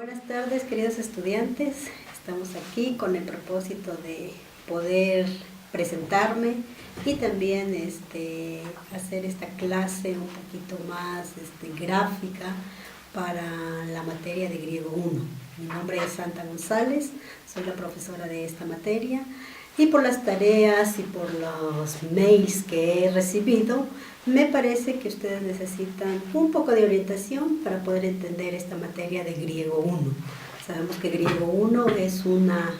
Buenas tardes, queridos estudiantes. Estamos aquí con el propósito de poder presentarme y también hacer esta clase un poquito más gráfica para la materia de griego 1. Mi nombre es Santa González, soy la profesora de esta materia y por las tareas y por los mails que he recibido, me parece que ustedes necesitan un poco de orientación para poder entender esta materia de griego 1. Sabemos que griego 1 es una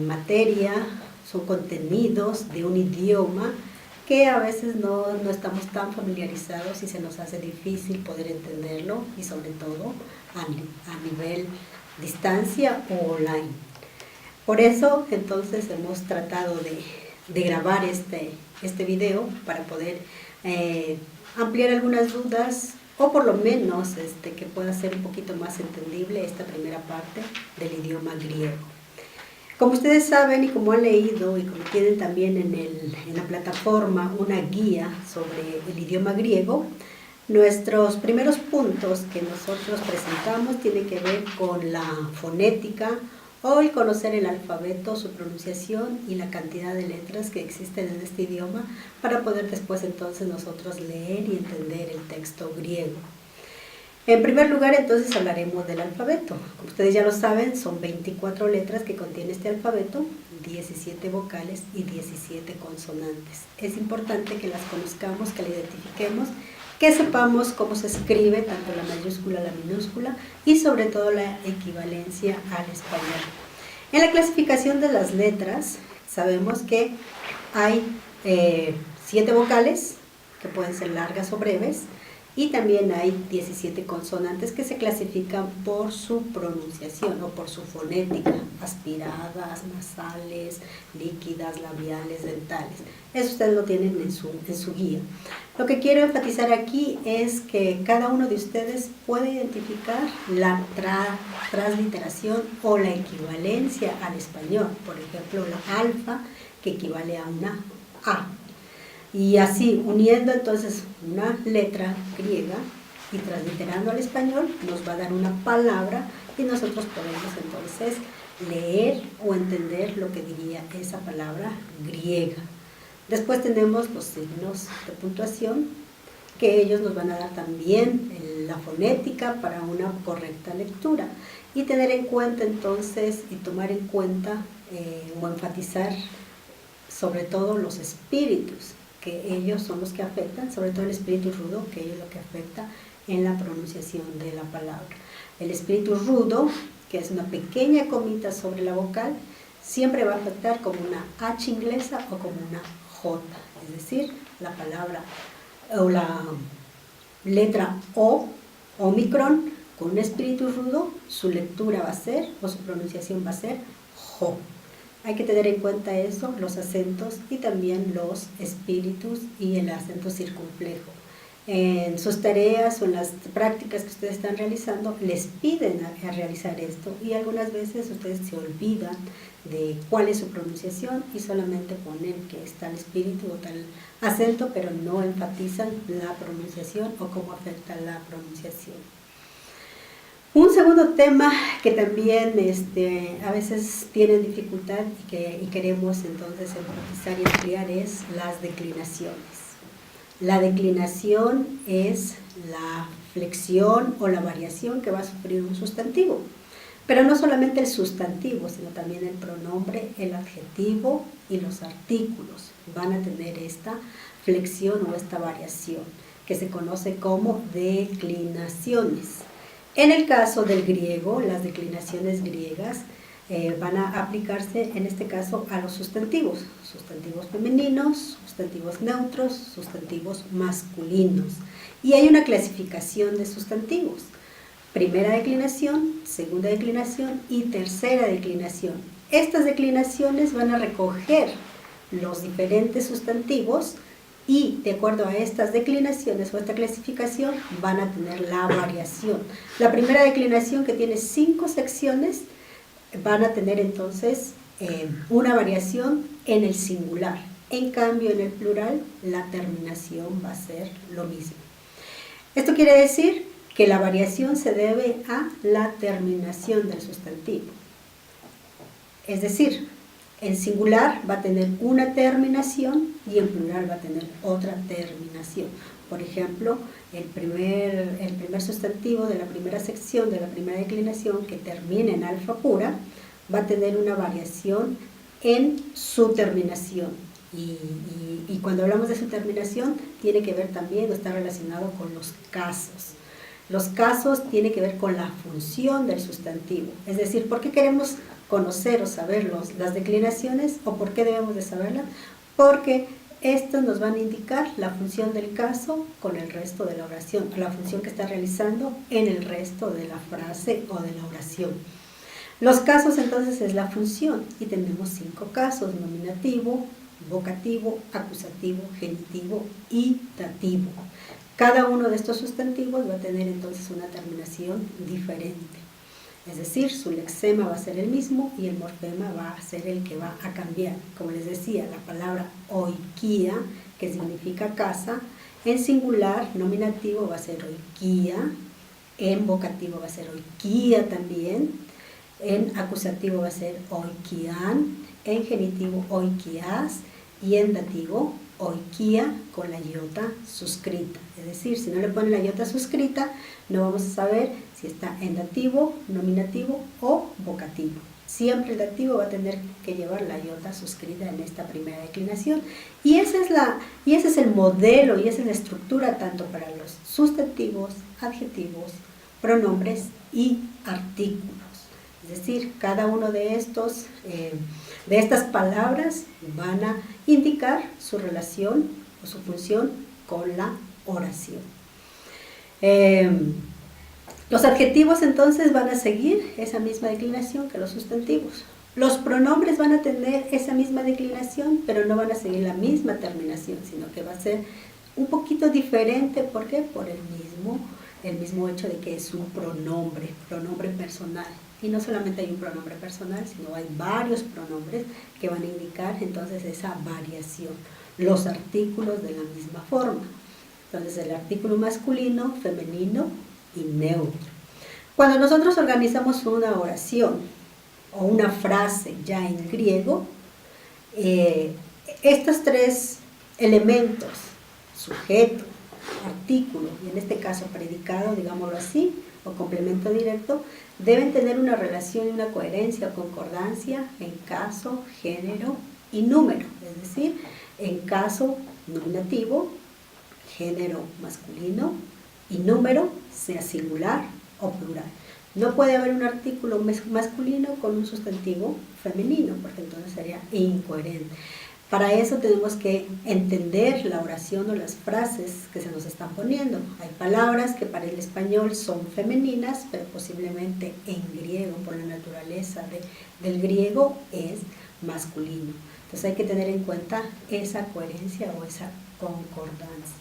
materia, son contenidos de un idioma que a veces no estamos tan familiarizados y se nos hace difícil poder entenderlo, y sobre todo a nivel distancia o online. Por eso entonces hemos tratado de grabar este video para poder ampliar algunas dudas, o por lo menos que pueda ser un poquito más entendible esta primera parte del idioma griego. Como ustedes saben y como han leído y como tienen también en la plataforma una guía sobre el idioma griego, nuestros primeros puntos que nosotros presentamos tienen que ver con la fonética o el conocer el alfabeto, su pronunciación y la cantidad de letras que existen en este idioma para poder después entonces nosotros leer y entender el texto griego. En primer lugar entonces hablaremos del alfabeto. Como ustedes ya lo saben, son 24 letras que contiene este alfabeto, 17 vocales y 17 consonantes. Es importante que las conozcamos, que la identifiquemos, que sepamos cómo se escribe tanto la mayúscula, la minúscula y sobre todo la equivalencia al español. En la clasificación de las letras sabemos que hay 7 vocales que pueden ser largas o breves, y también hay 17 consonantes que se clasifican por su pronunciación o por su fonética, aspiradas, nasales, líquidas, labiales, dentales. Eso ustedes lo tienen en su guía. Lo que quiero enfatizar aquí es que cada uno de ustedes puede identificar la transliteración o la equivalencia al español. Por ejemplo, la alfa, que equivale a una A. Y así, uniendo entonces una letra griega y transliterando al español, nos va a dar una palabra y nosotros podemos entonces leer o entender lo que diría esa palabra griega. Después tenemos los signos de puntuación, que ellos nos van a dar también la fonética para una correcta lectura. Y tener en cuenta entonces y tomar en cuenta o enfatizar sobre todo los espíritus, que ellos son los que afectan, sobre todo el espíritu rudo, que ellos lo que afecta en la pronunciación de la palabra. El espíritu rudo, que es una pequeña comita sobre la vocal, siempre va a afectar como una H inglesa o como una J, es decir, la palabra o la letra O, omicron, con un espíritu rudo, su lectura va a ser, o su pronunciación va a ser Jo. Hay que tener en cuenta eso, los acentos y también los espíritus y el acento circunflejo. En sus tareas o en las prácticas que ustedes están realizando, les piden a realizar esto, y algunas veces ustedes se olvidan de cuál es su pronunciación y solamente ponen que es tal espíritu o tal acento, pero no enfatizan la pronunciación o cómo afecta la pronunciación. Un segundo tema que también a veces tienen dificultad y queremos entonces enfatizar y ampliar es las declinaciones. La declinación es la flexión o la variación que va a sufrir un sustantivo, pero no solamente el sustantivo, sino también el pronombre, el adjetivo y los artículos van a tener esta flexión o esta variación, que se conoce como declinaciones. En el caso del griego, las declinaciones griegas van a aplicarse en este caso a los sustantivos femeninos, sustantivos neutros, sustantivos masculinos. Y hay una clasificación de sustantivos: primera declinación, segunda declinación y tercera declinación. Estas declinaciones van a recoger los diferentes sustantivos y de acuerdo a estas declinaciones o esta clasificación van a tener la variación. La primera declinación, que tiene 5 secciones, van a tener entonces una variación en el singular. En cambio, en el plural, la terminación va a ser lo mismo. Esto quiere decir que la variación se debe a la terminación del sustantivo. Es decir, en singular va a tener una terminación y en plural va a tener otra terminación. Por ejemplo, el primer sustantivo de la primera sección, de la primera declinación, que termina en alfa pura, va a tener una variación en su terminación. Y cuando hablamos de su terminación, tiene que ver también, o está relacionado con los casos. Los casos tienen que ver con la función del sustantivo. Es decir, ¿por qué queremos conocer o saber las declinaciones o por qué debemos de saberlas? Porque estas nos van a indicar la función del caso con el resto de la oración, la función que está realizando en el resto de la frase o de la oración. Los casos entonces es la función y tenemos 5 casos: nominativo, vocativo, acusativo, genitivo y dativo. Cada uno de estos sustantivos va a tener entonces una terminación diferente. Es decir, su lexema va a ser el mismo y el morfema va a ser el que va a cambiar. Como les decía, la palabra oikia, que significa casa, en singular nominativo va a ser oikia, en vocativo va a ser oikia también, en acusativo va a ser oikian, en genitivo oikias y en dativo oikia con la iota suscrita. Es decir, si no le ponen la iota suscrita, no vamos a saber si está en dativo, nominativo o vocativo. Siempre el dativo va a tener que llevar la iota suscrita en esta primera declinación. Y ese es el modelo y esa es la estructura tanto para los sustantivos, adjetivos, pronombres y artículos. Es decir, cada uno de estas palabras van a indicar su relación o su función con la oración. Los adjetivos entonces van a seguir esa misma declinación que los sustantivos. Los pronombres van a tener esa misma declinación, pero no van a seguir la misma terminación, sino que va a ser un poquito diferente. ¿Por qué? Por el mismo hecho de que es un pronombre personal. Y no solamente hay un pronombre personal, sino hay varios pronombres que van a indicar entonces esa variación. Los artículos de la misma forma. Entonces el artículo masculino, femenino y neutro. Cuando nosotros organizamos una oración o una frase ya en griego, estos 3 elementos, sujeto, artículo y en este caso predicado, digámoslo así, o complemento directo, deben tener una relación y una coherencia o concordancia en caso, género y número. Es decir, en caso nominativo, género masculino y número, sea singular o plural. No puede haber un artículo masculino con un sustantivo femenino, porque entonces sería incoherente. Para eso tenemos que entender la oración o las frases que se nos están poniendo. Hay palabras que para el español son femeninas, pero posiblemente en griego, por la naturaleza del griego, es masculino. Entonces hay que tener en cuenta esa coherencia o esa concordancia.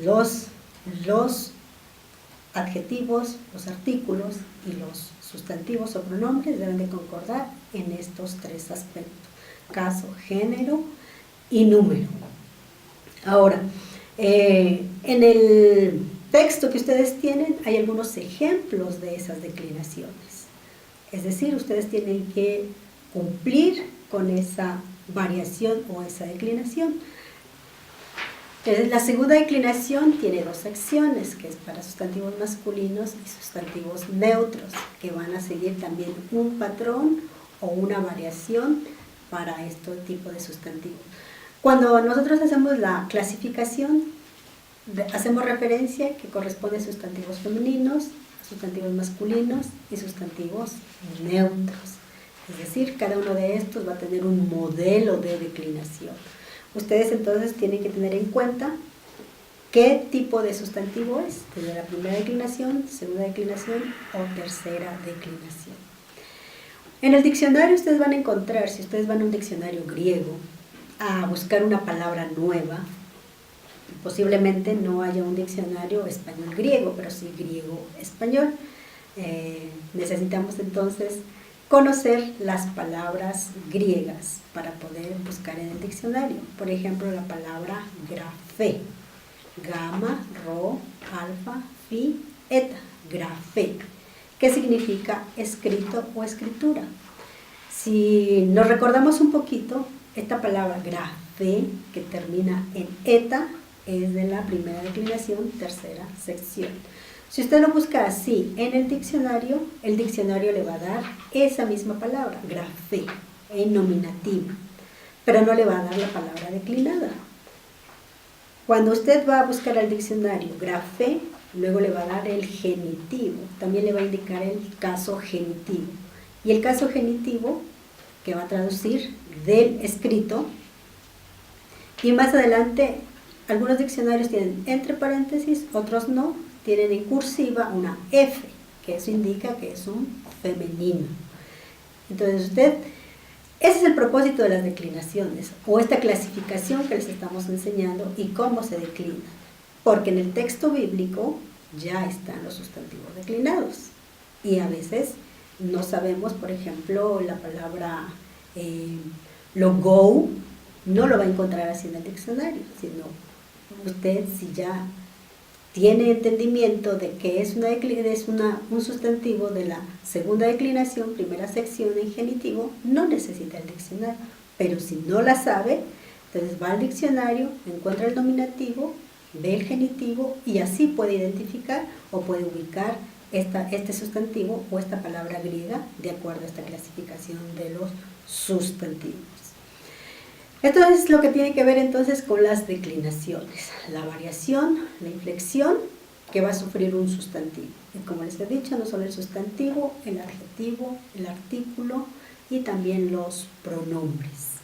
Los adjetivos, los artículos y los sustantivos o pronombres deben de concordar en estos 3 aspectos: caso, género y número. Ahora, en el texto que ustedes tienen hay algunos ejemplos de esas declinaciones. Es decir, ustedes tienen que cumplir con esa variación o esa declinación. Entonces, la segunda declinación tiene 2 secciones, que es para sustantivos masculinos y sustantivos neutros, que van a seguir también un patrón o una variación para este tipo de sustantivos. Cuando nosotros hacemos la clasificación, hacemos referencia que corresponde a sustantivos femeninos, sustantivos masculinos y sustantivos neutros. Es decir, cada uno de estos va a tener un modelo de declinación. Ustedes entonces tienen que tener en cuenta qué tipo de sustantivo es, desde la primera declinación, segunda declinación o tercera declinación. En el diccionario ustedes van a encontrar, si ustedes van a un diccionario griego a buscar una palabra nueva, posiblemente no haya un diccionario español-griego, pero sí griego-español. Necesitamos entonces conocer las palabras griegas para poder buscar en el diccionario. Por ejemplo, la palabra grafé, gamma, rho, alfa, grafi, eta, grafé, que significa escrito o escritura. Si nos recordamos un poquito, esta palabra grafé, que termina en eta, es de la primera declinación, tercera sección. Si usted lo busca así en el diccionario le va a dar esa misma palabra, grafé, en nominativo, pero no le va a dar la palabra declinada. Cuando usted va a buscar al diccionario grafé, luego le va a dar el genitivo, también le va a indicar el caso genitivo. Y el caso genitivo, que va a traducir del escrito, y más adelante algunos diccionarios tienen entre paréntesis, otros no, tienen en cursiva una F, que eso indica que es un femenino. Entonces ese es el propósito de las declinaciones, o esta clasificación que les estamos enseñando y cómo se declina. Porque en el texto bíblico ya están los sustantivos declinados. Y a veces no sabemos, por ejemplo, la palabra logo, no lo va a encontrar así en el diccionario, sino usted, si ya tiene entendimiento de que es un sustantivo de la segunda declinación, primera sección en genitivo, no necesita el diccionario. Pero si no la sabe, entonces va al diccionario, encuentra el nominativo, ve el genitivo y así puede identificar o puede ubicar este sustantivo o esta palabra griega de acuerdo a esta clasificación de los sustantivos. Esto es lo que tiene que ver entonces con las declinaciones, la variación, la inflexión que va a sufrir un sustantivo. Y como les he dicho, no solo el sustantivo, el adjetivo, el artículo y también los pronombres.